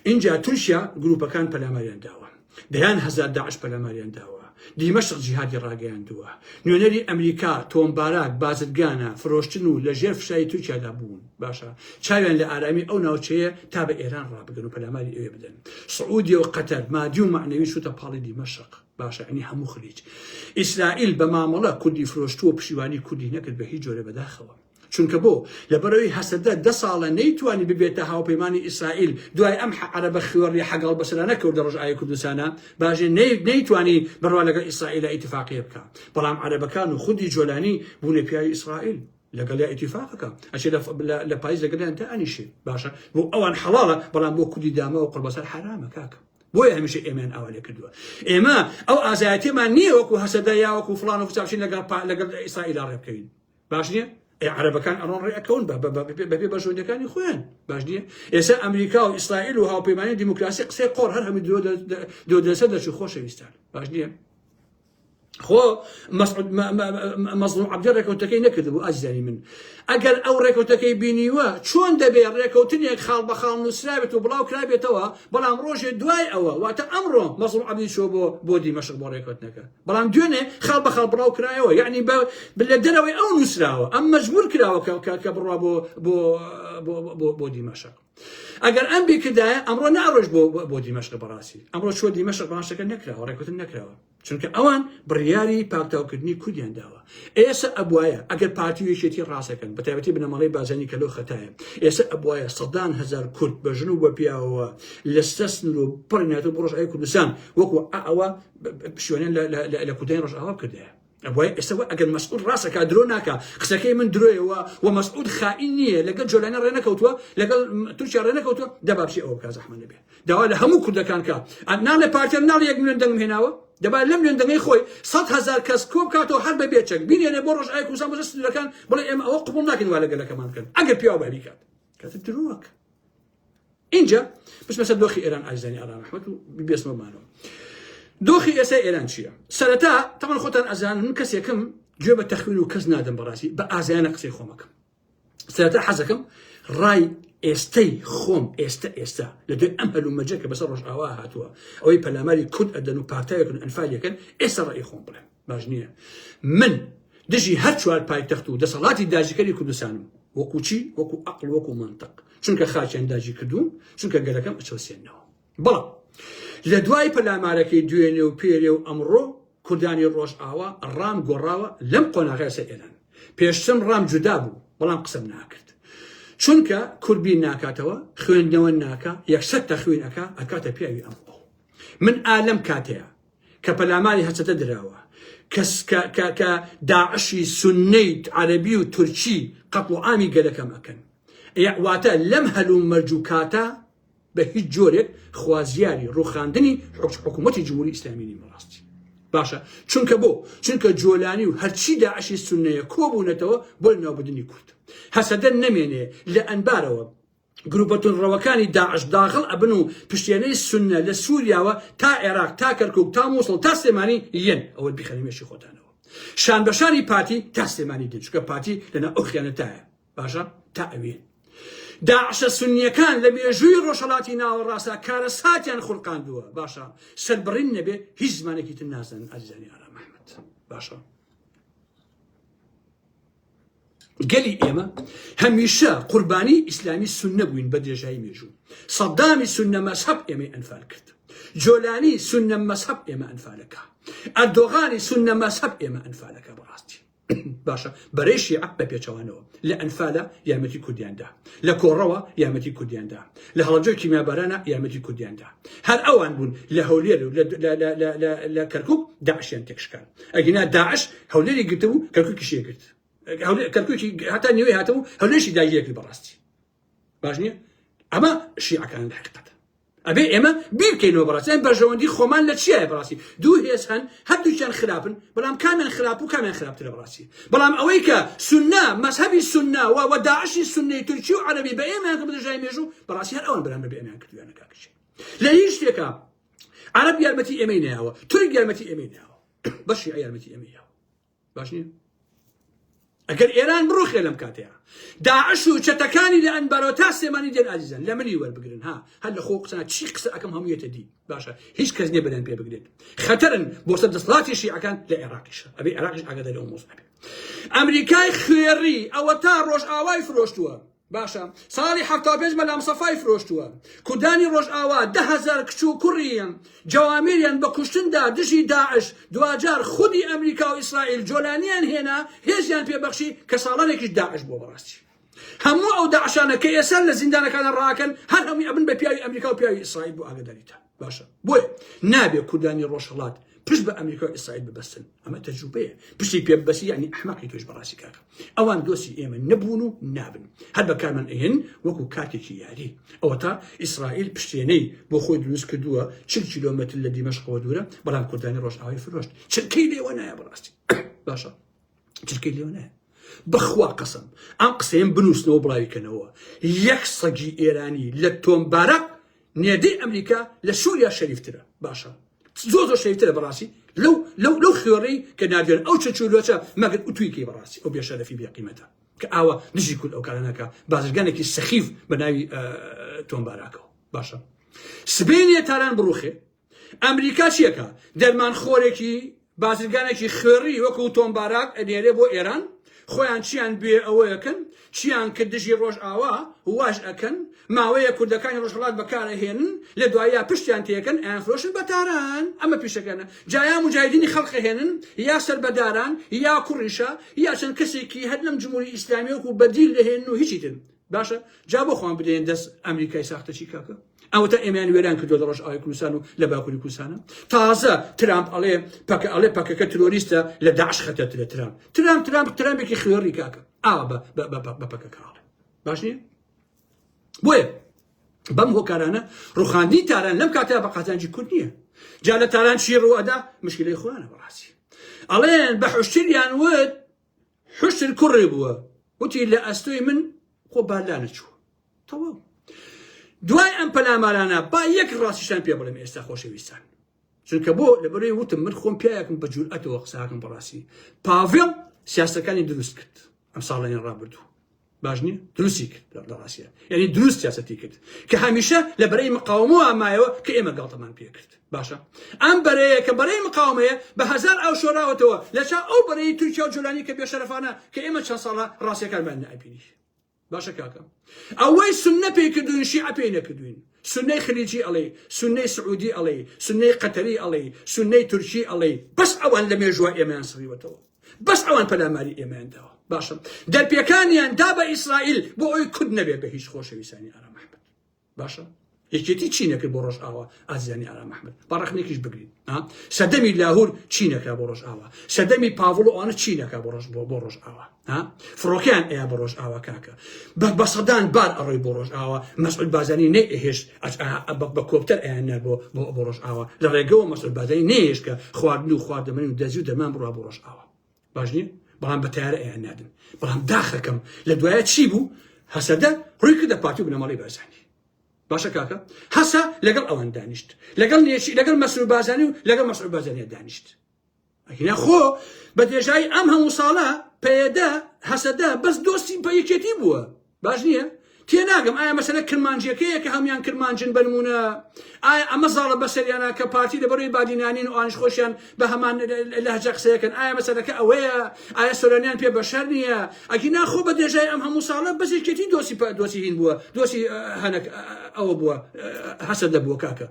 Speaker 1: اینجا تورکیا گروپەکان پەلاماریان داوە دەیان هەزار داعش پەلاماریان داوە دیمەشق جیهادی ڕاگەیاندووە نوێنەری ئەمریکا تۆمبارات بازرگانە فرۆشتن و لە ژێر فشاری تورکیادا بوون باشە چاویان لە ئارامی ئەو ناوچەیە تا بە ئێران ڕابگەن و پەلاماری ئەوێ بدەن سعودی و قەتەر مادی و معنەوی شوتە پاڵی دیمەشق باشە ئەنی هەموو خلیج ئیسرائیل بە مامەڵە کوردی فرۆشتووە و پشیوانی کوردی نەکرد بە هیچ جۆرە بەداخەوە چونکە بۆ لەبەرەوەی هەسەدە 10 ساڵە نەیتوانی ببێتە هاوپەیمانی ئیسرائیل دوای ئەم عەرەبە خوێڕی حەگەڵ بەسەرانە کەوتە ڕۆژئاوای کوردستانە باژێ نەیتوانی بڕوا لەگەڵ ئیسرائیل ئیتفاقیە بکە بەڵام عەرەبەکان و خودی جۆلانی بوونە پیاوی ئیسرائیل لەگەڵ ئیتفاقەکە ئەچێ لە پاییز لەگەڵیان تا ئەنیشێ باشە بۆ ئەوان حەڵاڵە بەڵام بۆ کوردی دامە و قوربەسەر حرامە کاکە بۆیە هەمیشە ئێمەیان ئاوا لێ کردووە ئێمە ئەو ئازایەتیمان نییە وەکو هەسەدە یا وەکو فڵان و فچاوچین لەگەڵ ئیسرائیلا ڕێ بکەین باش نییە عەرەبەکان ئەڕۆن ڕێەکەون بەپێ بەژۆندەکانی خۆیان باش نییە ئێستا ئەمریکا و ئیسرائیل و هاوپەیمانی دیموکراسی قسەی قۆڕ هەر هەموو دۆدەسە دەچوو خۆشەویستان باش نییە خۆ مەزلوم عەبدی ڕێکەوتەکەی نەکردبوو ئازیزانی من ئەگەر ئەو ڕێکەوتەکەی بینیوە چۆن دەبێت ڕێکەوتنێک خاڵ بە خاڵ نووسرابێت و بڵاو کرابێتەوە بەڵام ڕۆژێ دوای ئەوە واتە ئەمڕۆ مەزلوم عەبدی چۆ بۆ دیمەشق بۆ ڕێکەوتنەکە بەڵام دوێنێ خاڵ بە خاڵ بڵاو کرایەوە یعنی لە دەرەوەی ئەو نووسراوە ئەم مەجبور کراوە کە بڕوا بۆ دیمەشق ئەگەر ئەم بیکردایە ئەمڕۆ ناڕۆژ بۆ دیمەشق بەڕاستی ئەمڕۆ چۆ دیمەشق بەڕاستەکە نەکراوە ڕێکەوتن نەکراوە چونکە ئەوان بڕیاری پاکتاوکردنی کوردیان داوە ئێستا ئەبوایە ئەگەر پارتیویەکێتی ڕاستەکەن بە تایبەتی بنەماڵەی بازانی کە لەو خەتایە ئێستا ئەبوایە 100,000 کورد بە ژن و بە پیاوەوە لە سەسن و پڕنێتەوە بۆ ڕۆژئاوای کوردستان وەکو ئەوە پشتیوانیان لە کوردستانی ڕۆژئاوا کردەیە ئەبوایە ئێستا ئەگەر مەسعود ڕاستەکە درۆ ناکە قسەکەی من درۆیەوە و مەسعود خائین نییە لەگەڵ جۆلانە ڕێنەکەوتووە لەگەڵ تورکیا ڕێنەکەوتووە دەبابشی ئەوە بکە زەحمە نەبێ داوا لە هەموو کوردەکان کە ناڵێ پارتیان ناڵ 1 میلیۆن دەنگم هێناوە دەبا لەم لێندەنگەی خۆی 100,000 کەس کۆ بکاتەوە هەر بە بێچەک بینێنێ بۆ ڕۆژئاوای کوردستان بۆ سنوورەکان بڵێ ئێمە ئەوە قبوڵ ناکەین وا لەگەلەکەمان بکەن ئەگەر پیاو بە بیکات کاتە درۆوەک اینجا بچمە دۆخی ئێران ئازیزانی ئارام ئەحمەد و ببێسمەمانەوە دۆخی ئێستا ئێران چییە سەرەتا تەمان خۆتان ئەزانن من کەسێکم گوێ بە تەخوین و کەس نادەم بەڕاستی بە ئازایانە قسەی خۆمەکەم سەرەتا حەزەکەم ڕای ئێستەی خۆم ئێستا لە دوای ئەم هەلومەجە کە بەسەر ڕۆژئاوا هاتووە ئەوەی پەلاماری کورد ئەدەن و پارتایەکن ئەنفالیەکەن ئێستا ڕای خۆم بڵێم باش نییە من دژی هەر چوار پایتەخت و دەسەڵاتی داژیکەری کوردستانم وەکو چی وەکو عەقڵ وەکو مەنتەق چونکە خاچیان داژی کردووم چونکە گەلەکەم ئەچۆسێنەوە بەڵام لە دوای پەلامارەکەی دوێنێ و پێرێ و ئەمڕۆ کوردانی ڕۆژئاوا ڕام گۆڕاوە لەم قۆناغەیە ئێران پێشتم ڕام جودا بوو بەڵام قسەم ناکرد چونکە کوربی ناکاتەوە خوێندنەوە ناکە یەکسەد تەخوین ئەکاتە پیاوی ئەمڕۆ من ئالەم کاتەیە کە پەلاماری هەچەتە دراوە کە داعشی سونەی عەرەبی و تورکی قەتڵ و ئامی گەلەکەم ئەکەن واتە لەم هەلوم مەرج و کاتە بە هیچ جۆرێک خوازیاری ڕوخاندنی حکوومەتی جمهوری ئیسلامی نیم ڕاستی باشە چونکە جۆلانی و هەرچی داعشی سونەیە کۆبوونەتەوە بۆ ناوبردنی کورد هەسەدە نەمێنێ لە ئەنبارەوە گروپەتون ڕەوەکانی داعش داخڵ ئەبن و پشتیانەی سونە لە سووریاوە تا عێراق تا کەرکوک تا مووسڵ تا سلێمانی یەن ئەوە بیخەنیمێشی خۆتانەوە شان بەشانی پاتی تا سلێمانی دێت چونکە پاتی لەنا ئەو خیانەتایە باشە تا ئەوێ داعشە سونیەکان لە مێژووی ڕۆژهەڵاتی ناوەڕاستە کارەساتیان خوڵقاندووە باشە سەربڕین نەبێ هیچ زمانێکی تر نازانن ئازیزانی ئارام ئەحمەد باشە گەلی ئێمە هەمیشە قوربانی ئیسلامی سونە بووین بە درێژایی مێژوو سەدامی سونە مەزهەب ئێمەی ئەنفال کرد جۆلانی سونە مەزهەب ئێمە ئەنفالەکە ئەردۆغانی سونە مەزهەب ئێمە ئەنفالەکە بەڕاستی باشە بەرەی شیعە بە پێچەوانەوە لە ئەنفالە یارمەتی کوردیاندا لە کۆڕەوە یارمەتی کوردیاندا لە هەڵەبجەی کیمیابارانە یارمەتی کوردیاندا هەر ئەوان بوون لە هەولێر و لە کەرکووک داعشیان تێکشکان ئەگینا داعش هەولێری گرتبوو کەرکووکی شێگرت کەرکووکی هەتا نوێی هاتەبوو هەولێرشی داگیرێکی بەڕاستی باش نییە ئەمە شیعەکان لە حقیقەتە ئەبێ ئێمە بیرکەینەوە بەڕاستیان بەرژەوەندی خۆمان لە چیایە بەڕاستی دوو هێز هەن هەردووکیان خراپن بەڵام کامیان خراپ و کامیان خراپترە بەڕاستی بەڵام ئەوەی کە سوننا مەذهبی سوننا و داعشی سوننەی تورکی و عەرەبی بە ئێمەیان کە بەدەژای مێژوو بەڕاستی هەر ئەوان بەرامبەر بە ئێمەیان کردویانە کاکەشێ لە هیچ شتێکە عەرەب یارمەتی ئێمەی نەیاوە تورک یارمەتی ئێمەی نەیاوە بەشی یارمەتی ئێمەی یاوە باش نییە ئەگەر ئێران بڕوخێ لەم کاتەیە داعش و چەتەکانی لە ئەنبارەوە تا سێمانی دێن ئازیزان لە منی وەربگرن ها هەر لە خۆ قسە چی قسە ئەەکەم هەموویەتە دی باشە هیچ کەس نییە بەدەن پێ بگرێت خەتەرن بۆ سەر دەسەڵاتی شیعەکان لە عێراقیشە ئەبێ عێراقیش ئاگاداری ئەو مۆزوع بێت ئەمریکای خوێڕی ئەوە تا ڕۆژئاوای فرۆشتووە باشە ساڵی 75 مەلام سەفای فرۆشتووە کوردانی ڕۆژئاوا 10,000 کچ و کوڕیان جەوامیریان بە کوشتندا دژی داعش دوجار خودی ئەمریکا و ئیسرائیل جۆلانیان هێنا هێزیان پێبەخشی کە ساڵانێکیش داعش بۆ بەڕاستی هەموو ئەو داعشانە کە ئێستا لە زیندانەکانە ڕاکەن هەر هەمووی ئەبن بە پیاوی ئەمریکا و پیاوی ئیسرائیل بۆ ئاگاداریتە باشە بۆیە نابێ کوردانی ڕۆژهەڵات پشت بە ئەمریکا و ئیسرائیل ببەستن ئەمە تەجروبەیە پشتی پێبەسی یعنی ئەحمەقی تۆش بەڕاستی کاکە ئەوان دۆستی ئێمە نەبوون و نابن هەر بەکارمان ئەهێن وەکو کاتێکی یاری ئەوە تا ئیسرائیل پشتێنەی بۆ خۆی دروست کردووە 40 کیلۆمەتر لە دیمەشقەوە دوورە بەڵام کوردانی ڕۆژئاوای فرۆشت چرکەی لێوە نایە بەڕاستی باشە چرکەی لێوە نایە بەخوا قەسەم ئەم قسەیەم بنووسنەوە بڵاویکەنەوە یەک سەگی ئێرانی لە تۆمبارەق نێدەی ئەمریکا لە سووریا شەریفترە باشە زۆر شەریفترە بەڕاستی لەو خوێڕەی کە نادێن ئەو چەچولۆچە مەگەر ئوتویکەی بەڕاستی ئەو بێشەرەفی بێقیمەتە کە ئاوە نژی کورد ئەو کارانەکە بازرگانێکی سەخیف بە ناوی تۆمباراکەوە باشە سبەینێ تاران بڕوخێ ئەمریکا چیەکە دەرمانخۆرێکی بازرگانێکی خوێڕی وەکو تۆمباراک ئەنێرێ بۆ ئێران خۆیان چیان بێ ئەوەیەکەن چیان کە دژی ڕۆژئاوا واش ئەکەن ماوەیە کوردەکانی ڕۆژهەڵات بەکارەهێنن لە دوایە پشتیان تێکەن ئەیانفرۆشن بە تاران ئەمە پیشەکەنە جایا مجاهدینی خەڵقەهێنن یا سەربەداران یا کوڕیشە یا چەند کەسێکی هەر لەم جمهوری ئیسلامی وەکو بەدیل دەهێنن و هیچی تر باشە جا بۆ خۆیان بدەین دەست ئەمریکای ساختەچی کاکە ئەوەتە ئێمەیان وێران کردووە لە ڕۆژئاوای کوردستان و لە باکووری کوردستانە تازە ترامپ ئەڵێ پەکەکە ترۆریستە لە داعش خەتەرترە ترامپێکی خوێڕی کاکە ئاوا بە پەکەکەڵێ باش نییە بۆیە بەم هۆکارانە ڕوخاندی تاران لەم کاتە بە قازانجی کورد نییە جا لە تاران چی ڕوئەدا مشکلەی خۆیانە بەڕاستی ئەڵێن بە حوشتریان وت حوشتر کوڕی بووە وتی لە ئەستۆی من خۆ بالا نەچووە تەواو دوای ئەم پەلامارانە با یەک ڕاستیشان پێ بڵێم ئێستا خۆشەویستان چونکە بۆ لەبەرەوەی وتم من خۆم پیاکم بە جورئەتەوە قساکەم بەڕاستی پاڤێڵ سیاسەکانی دروست کرد ئەم ساڵانی ڕابردوو باش نییە دروستی کرد لە ڕاستیە یعنی دروست سیاسەتی کرد کە هەمیشە لە بەرەی مقاومەوە ئامایەوە کە ئێمە گاڵتەمان پێ کرد باشە ئەم بەرەیە کە بەرەی مقاومەیە بە هەزار ئەو شۆراوەتەوە لە چا ئەو بەرەی تورکیا و جۆلانی کە بێشەرەفانە کە ئێمە چەند ساڵە ڕاستیەکانمان نەئەبینی باشە کاکە ئەوەی سوننە پێی کردوین شیعە پێی نەکردوین سنەی خلیجی ئەڵێ سنەی سعودی ئەڵێ سنەی قەتەری ئەڵێ سنەی تورکی ئەڵێ بەس ئەوان لە مێژوە ئێمەیان سڕیوەتەوە بەس ئەوان پەلاماری ئێمەیانداوە باشە دەرپێکانیان دا بە ئیسرائیل بۆ ئەوی کورد نەبێت بە هیچ خۆشەویستانی ئارام ئەحمەد باشە یەکێتی چی نەکرد بۆ ڕۆژئاوا ئازیزانی ئارام ئەحمەد بەڕەخنێکیش بگرین سەدەمی لاهور چی نەکرا بۆ ڕۆژئاوا سەدەمی پاڤڵ و ئەوانە چی نەکا بۆ ڕۆژئاوا فڕۆکیان ئەیە بە ڕۆژئاوا کاکە بە سەدان بار ئەڕۆی بۆ ڕۆژئاوا مەسعود بازانی نەیهێش بە کۆپتەر ئەیانە بۆ ڕۆژئاوا لە ڕێگەوە مەسعود بازانی نەیهێش کە خواردن و خواردەمەنی و دەزی و دەرمان بڕوا بۆ ڕۆژئاوا باش نییە بەڵام بە تیارە ئەیان نادن بەڵام داخەکەم لە دوایە چی بوو هەسەدە ڕووی کردە پارتی و بنەماڵی بارزانی باشە کاکە هەسا لەگەڵ ئەوان دانیشت لەگەڵ مەسعود بازانی و لەگەڵ مەسعود بازانیە دانیشت ئەکینا خۆ بە دێژایی ئەم هەموو ساڵە پێدا هەسەدا بەس دۆستی بە یەکێتی بووە باش نییە تێناگەم ئایا مەسەلە کرمانجیەکەیە کە هەمویان کرمانجن بنمونە ئایا ئەمە زاڵە بەسەریانە کە پارتی لەبەرەوەی بادینانین و ئانیش خۆشیان بە هەمان لەهجە قسەیەکەن ئایا مەسەلەکە ئەوەیە ئایا سۆرانیان پێ بەشەر نییە ئەکینا خۆ بە دێژای ئەم هەموو ساڵە بەس یەکێتی دۆسی هین بووە دۆسی هەنک ئەوە بووە هەسەدە بووە کاکە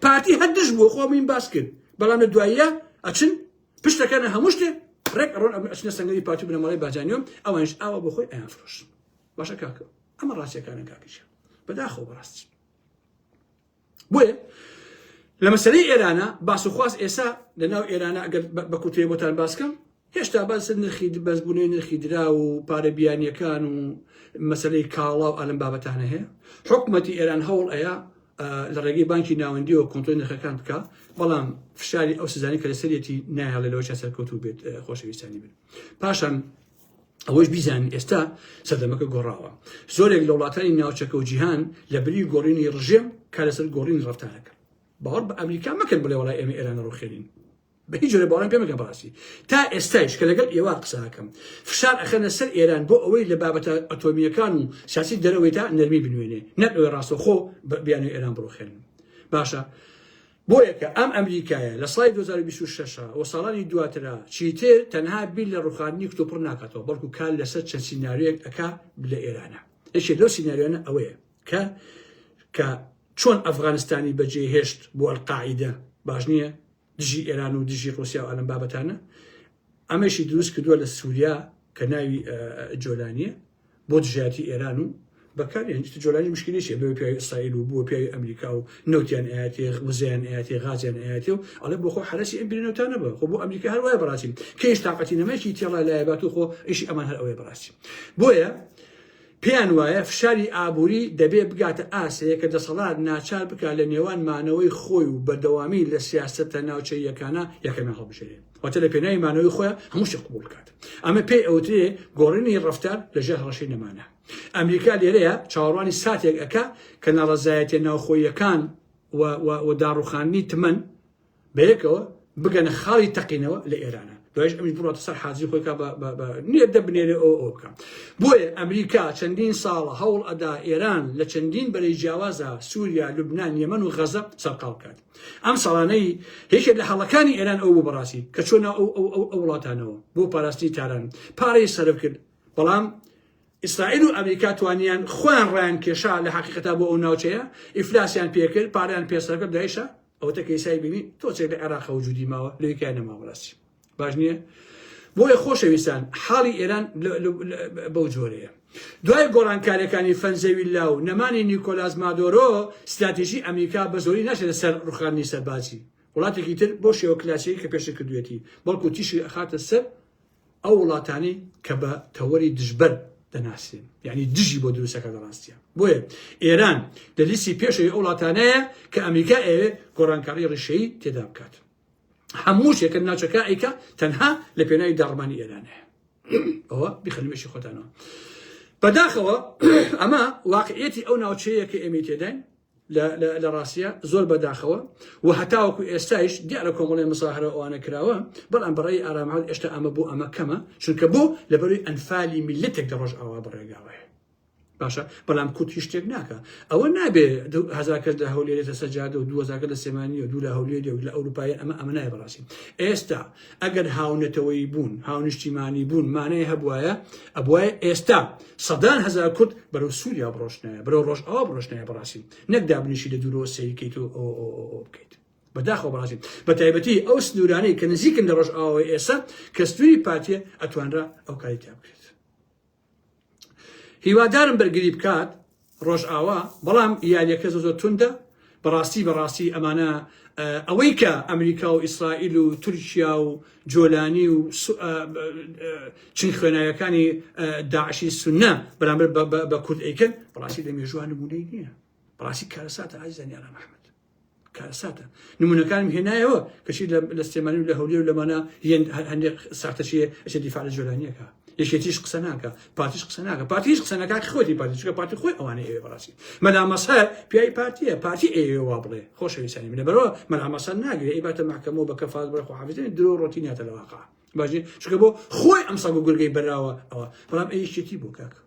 Speaker 1: پارتی هەردش بووە خۆ من باس کرد بەڵام لە دواییە ئەچن پشتەکەنە هەموو شتێ ڕێک ڕۆن ئەچنە سەنگەری پارتی بنەماڵی باجانیۆم ئەوانش ئاوە بۆ خۆی ئەیان فرۆشت باشە کاکە ئەمە ڕاستیەکانە کاکیشە بەداخەوە بەڕاستی بۆیە لە مەسەلەی ئێرانە باس و خواست ئێستا لەناو ئێرانە ئەگەر بە کوتێ بۆتان باسکەم هێشتا باس نرخی بەزبوونەوەی نرخی درا و پارە بیانیەکان و مەسەلەی کاڵا و ئەلم بابەتانە هەیە حکومەتی ئێران هەوڵ ئەیە لە ڕێگەی بانکی ناوەندی و کۆنتۆلی نرخەکان بکە بەڵام فشاری ئەو سزانی کە لەسەرەتی نایڵێ لەوە سەرکەوتوو بێت خۆشەویستانی بن پاشان ئەوەش بیزانین ئێستا سەردەمەکە گۆڕاوە زۆرێک لە وڵاتانی ناوچەکە و جیهان لە بری گۆڕینی ڕژێم کا لەسەر گۆڕینی ڕەفتارەکە باوەڕ بە ئەمریکا مەکرد بڵێ وەڵای ئێمە ئێران ڕوخێنین بە هیچ جۆرە باوەڕیان پێ مەکەن بەڕاستی تا ئێستایش کە لەگەڵ ئێوە قسە دەکەم فشار ئەخەنە سەر ئێران بۆ ئەوەی لە بابەتە ئەتۆمیەکان و سیاسی دەرەوەی تا نەرمی بنوێنێ نەک ئەوەی ڕاستەوخۆ بیانوی ئێران بڕوخێنن باشە بۆیە کە ئەم ئەمریکایە لە ساڵی 2026 و ساڵانی دواترا چیتر تەنها بیل لە ڕوخاندنی کتۆپڕ ناکاتەوە بەڵکو کار لەسەر چەند سیناریۆیەک ئەکا لە ئێرانە یەکێک لەو سیناریۆیانە ئەوەیە کە چۆن ئەفغانستانی بەجێهێشت بۆ ئەلقاعیدە باش نییە دژی ئێران و دژی ڕوسیا و ئەلەم بابەتانە ئەمەشی دروست کردووە لە سووریا کە ناوی جۆلانیە بۆ دژایەتی ئێران و بەکاریان جۆلانی مشکلیشێ بۆ پیاوی ئیسرائیل و بۆ پیاوی ئەمریکا و نەوتیان ئاەتی وزیان ئاەتی غازیان ئاەتی و ئەڵێ بۆ خۆ حرەسی ئەم بینەوتانە بە خۆ بۆ ئەمریکا هەر وایە بەڕاستی کەیش تااقەتی نەمەکی تێڵای لایەبات و خۆ ئیشی ئەمان هەر ئەوەیە بەڕاستی بۆیە پێیان وایە فشاری ئابووری دەبێ بگاتە ئاسەیە کە دەسەڵات ناچار بکات لە نێوان مانەوەی خۆی و بەردەوامی لە سیاسەتە ناوچەیەکانە یەکەمی هەڵبژێرێ واتە لە پێناوی مانەوەی خۆیان هەمووشی قبول بکات ئەمە پێی ئەوترێ گۆڕینی ڕەفتار لەژێر هەڕەشەی نەمانە ئەمریکا لێرەیە چاوەڕوانی ساتێک ئەکا کە ناڕەزایەتی ناوخۆیەکان و داڕوخاندنی تمەن بەیەکەوە بگەنە خاڵی تەقینەوە لە ئێرانە دوایش ئەمیش بڕاتە سەر حازی خۆی نیە دەبنێرێ ئەو بکەم بۆیە ئەمریکا چەندین ساڵە هەوڵ ئەدا ئێران لە چەندین بەرەی جیاوازە سووریا لوبنان یەمەن و غەزە سەرقاڵ بکات ئەم ساڵانەی هێشێک لە هەڵەکانی ئێران ئەو بوو بەڕاستی کە چۆنە ئەو وڵاتانەوە بۆ پاراستنی تاران پارەی سەرف کرد بەڵام ئیسرائیل و ئەمریکا توانیان خۆیان ڕیان کێشا لە حقیقەتا بۆ ئەو ناوچەیە ئیفلاسیان پێکرد پاریان پێسەرکرد دایشە ئەوەتە کەیسای بینی تۆچێک لە عێراق وجودی ماوە لەوەیکیان نەما بەڕاستی باش نییە بۆیە خۆشەویستان حاڵی ئێران بەو جۆرەیە دوای گۆڕانکاریەکانی فەنزەوی لاو نەمانی نیکۆلاس مادۆرۆ استراتیژی ئەمریکا بە زۆری ناشێت لەسەر ڕوخاندنی سەربازی وڵاتێکی تر بۆ شێوە کلاسیکی کە پێشە کردوێتی بەڵکو تیشی ئەخاتە سەر ئەو وڵاتانی کە بە تەوەری دژبەر دەناسێن یعنی دژی بۆ دروستەکە دەڕاستیە بۆیە ئێران لە لیستی پێشەوەی ئەو وڵاتانەیە کە ئەمریکا ئەوێ گۆڕانکاری ڕیشەیی تێدا بکات هەموو شێکە ناوچەکە ئەیکا تەنها لە پێناوی داڕمانی ئێرانەیە ئەوە بیخەنمێشی خۆتانەوە بەداخەوە ئەمە واقعیەتی ئەو ناوچەیە کە ئێمە تێداین لە ڕاستیە زۆر بەداخەوە و هەتاوەکو ئێستایش دیارە کۆمەڵی مزاهرە ئەوانە کراوە بەڵام بەڕێی ئارامەوە ئێشتا ئەمە بۆ ئەمە کەمە چونکە بۆ لەبەروی ئەنفالی میلەتێک دەڕۆژ ئاوا بەڕێگاوەیە باشە بەڵام کووت هیچ شتێک ناکە ئەوە نابێ 1000 کەس لە هەولێرێتە سەجادە و 2000 لە سێمانی و 2 لە هەولێری و لە ئەوروپای ئەمە نایە بەڕاستی ئێستا ئەگەر هاونەتەوەی بوون هاونیشتیمانی بوون مانەیە هەبوایە ئەبوایە ئێستا سەدان هەزار کورد بەرەو سووریا بڕۆشنایە بەرەو ڕۆژئاوا بڕۆشنایە بەڕاستی نەک دابنیشی لە دوورەوە سەیرکەیت و ئەو بکەیت بەداخەوە بەڕاستی بە تایبەتی ئەو سنوورانەی کە نزیکن لە ڕۆژئاوای ئێستا کە سنووری پارتیە ئەتوانرا ئەو کاری تیا بکرێت هیوادارم بەرگری بکات ڕۆژئاوا بەڵام یاریەکە زۆر توندە بەڕاستی ئەمانە ئەوەی کە ئەمریکا و ئیسرائیل و تورکیا و جۆلانی و چین خوێنایەکانی داعشی سونە بەرامبەر بە کورد ئەیکەن بەڕاستی لە مێژووان نمونەی نییە بەڕاستی کارەساتە عەزیزانی ئارام ئەحمەد کارەساتە نمونەکانم هێنایەوە کەچی لە سلێمانی و لە هەولێر و لەمانە هەندێک ساختەچیە ئەچێت دیفاع لە جۆلانیەکە یەکێتیش قسە ناکە پارتیش قسە ناکە پارتیش قسە ناکە خۆتی پارتی چونکە پارتی خۆی ئەوانە ئێوە بەڕاستی مەلامەسەر پیاوی پارتیە پارتی ئێوە وا بڵێ خۆشەویستانی لەبەرەوە مەلامەسەر ناگرێت ئیباتە محکەمەوە بە کەفات بڵێ خۆحافیزێنی درۆ ڕۆتینیاتە لە واقع باشی چونکە بۆ خۆی ئەم سەگ و گورگەی بەراوە ئەوە بەڵام ئەیشێتی بۆ کاکە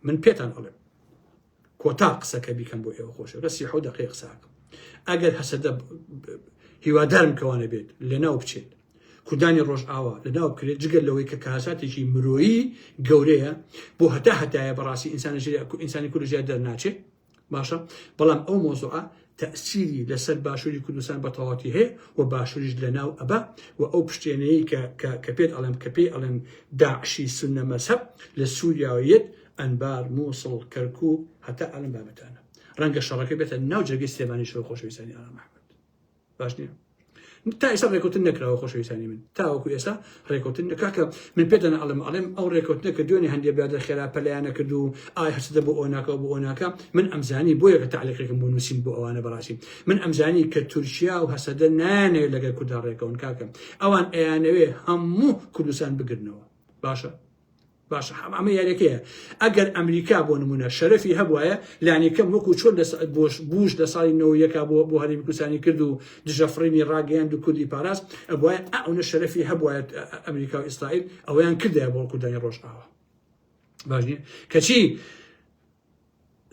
Speaker 1: من پێتان ئەڵێم کۆتا قسەکە بیکەم بۆ ئێوە خۆشە لە 30 دقیقە قسەکەم ئەگەر هەسەدە هیوادارم کەوانە بێت لەناو بچێت کوردانی ڕۆژئاوا لەناو بکرێت جگەر لەوەی کە کاساتێکی مرۆیی گەورەیە بۆ هەتایە بەڕاستی ئینسانی کورد ژیان دەرناچێت باشە بەڵام ئەو مۆزوعە تأثيري لسر باشوري كردستان بطواتي هي وباشوريش لناو أبا وأو بشتيني كبيت علم كبيت علم داعشي سنة مذهب للسورياويت أنبار موصل كركوك حتى علم بابتانا رنگ الشركة بيت النوجة جستيباني شو خوش ويساني على محمد باشني تا ئێستا ڕێکوتن نەکراوە خۆشەویستانی من تاوەکو ئێستا ڕێکوتن کاکە من پێدەنا ئەڵێم ئەو ڕێکوتنەکە دوێنێ هەندێک برادر خێرا پەلەیانە کرد و ئای هەرچدە بۆ ئەو ناکە بۆ ئەو ناکە من ئەمزانی بۆیە کە تعلیقێکم بۆ نووسین بۆ ئەوانە بەڕاستی من ئەمزانی کە تورکیا و هەسەدە نانەوێت لەگەڵ کوردا ڕێکەون کاکە ئەوان ئەیانەوێ هەموو کوردستان بگرنەوە باشە باشە ئەمە یاریەکەیە ئەگەر ئەمریکا بۆ نمونە شەرەفی هەبوایە لانیکەم وەکو چۆن بوش لە ساڵی 90 بۆ هەرێمی کوردستانی کرد و دژەفڕینی ڕاگەیاند و کوردی پاراست ئەبوایە ئەوە شەرەفی هەبوایە ئەمریکا و ئیسرائیل ئەوەیان کردایە بۆ کوردانی ڕۆژئاوا باش نییە کەچی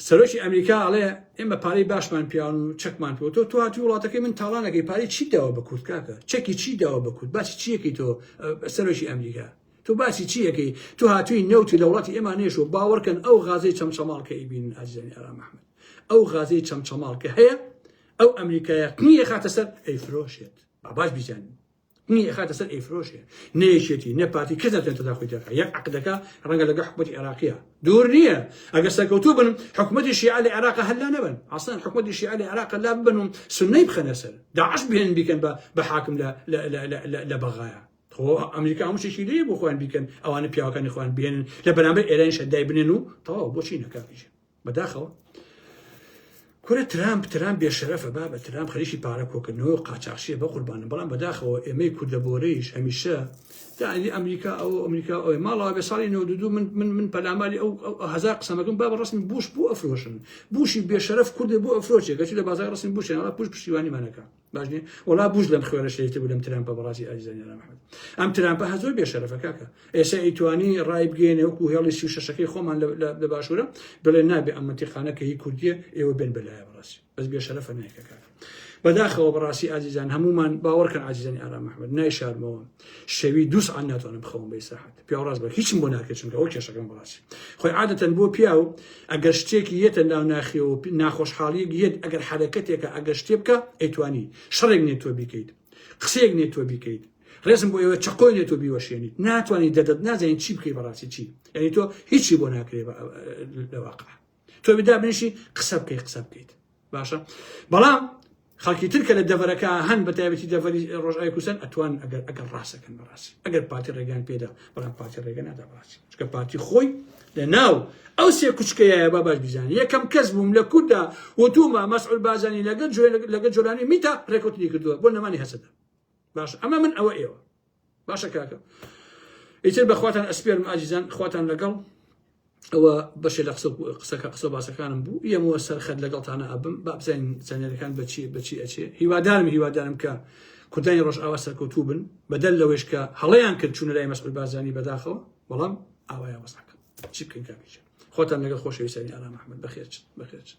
Speaker 1: سەرۆکی ئەمریکا ئەڵێ ئێمە پارەی باشمان پیاوە و چەکمان پێوە تۆ هاتی وڵاتەکەی من تاڵانەکەی پارەی چی داوە بە کورد کاکە چەکی چی داوە بە کورد باسی چیەکەی تۆ سەرۆکی ئەمریکا تو باسی چیەکەی تو هاتووی نەوتی لە وڵاتی ئێمە نێشۆ باوەڕکەن ئەو غازەی چەمچەماڵکە ئیبینن ئازیزانی ئارام محەممەد ئەو غازەی چەمچەماڵکە هەیە ئەو ئەمریکایە قنیە خاتە سەر ئەیفرۆشێت باش بیزانین قنیە خاتە سەر ئەیفرۆشێ نەیەکێتی نەپاتی کەس ناتوانێت تۆ داخۆی دەکات یەک عەقدەکە ڕەنگە لەگەڵ حکومەتی عێراقیە دوور نییە ئەگەر سەرکەوتوو بن حکومەتی شیعە لە عێراق هەللا نەبن ئەسڵەن حکومەتی شیعە لە عێراق لا ببن و سونەی بخەنە سەر داعش بهێن بیکەن بە حاکم لە بەغایە ئەمریکا هەموو شتێکی لێ بۆ خۆیان بیکەن ئەوانە پیاوەکانی خۆیان بێنن لە بەرامبەر ئێران شەدای بنێن و تەواو بۆچی نەکاتیش بەداخەوە کورە ترامپ بێشەرەفە بە ترامپ خەریکی پارە کۆکردنەوە و قاچاقچیە بە قوربانە بەڵام بەداخەوە ئێمەی کوردەبۆرەیش هەمیشە داعی ئەمریکا ئەوەی ماڵەوە بە ساڵی 92 من پەلاماری ئەو هەزار قسەمەکەم با بە ڕستمی بوش بۆ ئەفرۆشن بوشی بێشەرەف کوردێ بۆ ئەفرۆشێ گەچی لە بازار ڕستمی بوشێن ئەڵا پوش پشتیوانیمانەکە باش نییە وەڵا بوش لەم خوێنە شەیتە بوو لەم ترامپە بەڕاستی ئازیزانی ئارام محەممەد ئەم ترامپە زۆر بێشەرەفە کاکە ئێستا ئەیتوانی ڕای بگەێنێ وەکو هێڵی 36ەکەی خۆمان لە باشوورە بڵێ نابێ ئەم مەنتیقانەکە هی کوردیە ئێوە بێن بەلایە بەڕاستی بەس بێشەرەفە نایکە کاکە بەداخەوە بەڕاستی ئازیزان هەمومان باوەڕکەن ئازیزانی ئارام محەممەد نایشارمەوە شەوی 2 ساعت ناتوانم بخەوم بە ئیساحەت پیاوەڕاست بە هیچم بۆ ناکرێت چونکە ئەو کێشەکەم بەڕاستی خۆی عادەتەن بۆ پیاو ئەگەر شتێکی یەتە ناو ناخیەوە ناخۆشحاڵیەک یەت ئەگەر حرەکەتێکە ئەگەر شتێ بکە ئەیتوانی شەڕێک نێت تۆ بیکەیت قسەیەک نێت تۆ بیکەیت ڕێزم بۆ ئێوە چقۆی نێت تۆ بیوەشێنیت ناتوانانی دەدەت نازانین چی بکەی بەڕاستی چی یعنی تۆ هیچی بۆ ناکرێت لە واقع تۆ بدا بنیشی قسە بکەیت باشە بەڵام خەڵکی ترکە لە دەڤەرەکە هەن بە تایبەتی دەڤەری ڕۆژئاوای کوردستان ئەتوان ئەگەر ڕاستەکەن بەڕاستی ئەگەر پارتی ڕێگان پێدا بەڵام پارتی ڕێگە نادا بەڕاستی چونکە پارتی خۆی لە ناو ئەو سێ کوچکەیە با باش بیزانانی یەکەم کەس بووم لە کووردا وتومە مەسعود بارزانی لەگەڵ جۆرانی میتا ڕێکوتنی کردووە بۆ نەمانی هەسەدا باش ئەمە من ئەوە ئێوە باشە کاکە ئیتر بەخواتان ئەسپێرم ئازیزان خواتان لەگەڵ ئەوە بەشێ لە قسە باسەکانم بوو ئێمەوە سەرخەت لەگەڵتانە ئەبم با بزانین زانیاریەکان بەچی ئەچێ هیوادارم کە کوردانی ڕۆژئاوا سەرکەوتوو بن بەدەل لەوەش کە هەڵەیان کرد چوونە لای مەسعود بارزانی بەداخەوە بەڵام ئاوایە وەساکەم چی بکەین کاکەی خۆتان لەگەڵ خۆشەویستانی ئارام محەممەد بەخێرچن